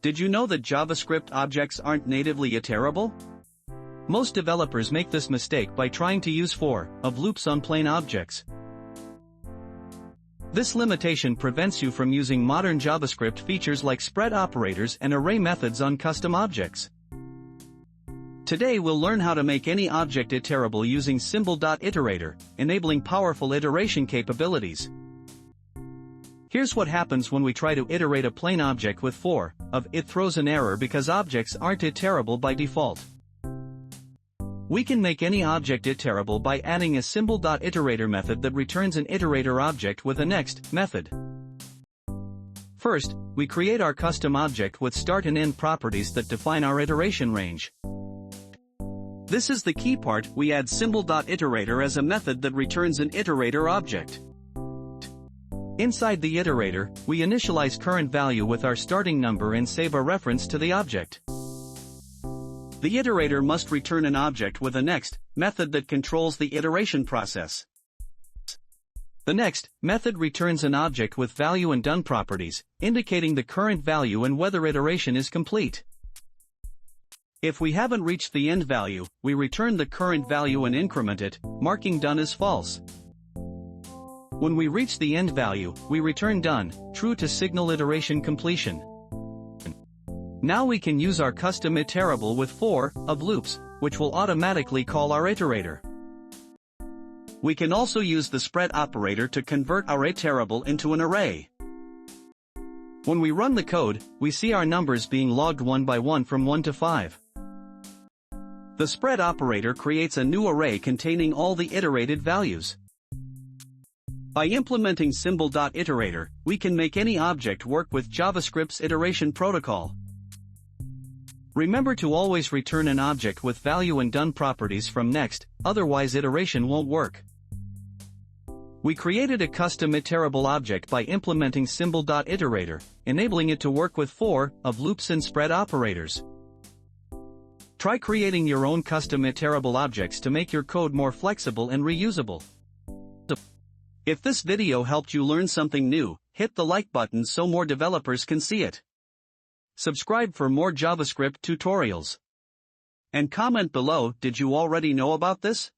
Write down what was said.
Did you know that JavaScript objects aren't natively iterable? Most developers make this mistake by trying to use for of loops on plain objects. This limitation prevents you from using modern JavaScript features like spread operators and array methods on custom objects. Today we'll learn how to make any object iterable using Symbol.iterator, enabling powerful iteration capabilities. Here's what happens when we try to iterate a plain object with for of. It throws an error because objects aren't iterable by default. We can make any object iterable by adding a Symbol.iterator method that returns an iterator object with a next method. First, we create our custom object with start and end properties that define our iteration range. This is the key part. We add Symbol.iterator as a method that returns an iterator object. Inside the iterator, we initialize current value with our starting number and save a reference to the object. The iterator must return an object with a next method that controls the iteration process. The next method returns an object with value and done properties, indicating the current value and whether iteration is complete. If we haven't reached the end value, we return the current value and increment it, marking done as false. When we reach the end value, we return done, true to signal iteration completion. Now we can use our custom iterable with for of loops, which will automatically call our iterator. We can also use the spread operator to convert our iterable into an array. When we run the code, we see our numbers being logged one by one from 1 to 5. The spread operator creates a new array containing all the iterated values. By implementing Symbol.iterator, we can make any object work with JavaScript's iteration protocol. Remember to always return an object with value and done properties from next, otherwise iteration won't work. We created a custom iterable object by implementing Symbol.iterator, enabling it to work with for of loops and spread operators. Try creating your own custom iterable objects to make your code more flexible and reusable. If this video helped you learn something new, hit the like button so more developers can see it. Subscribe for more JavaScript tutorials. And comment below, did you already know about this?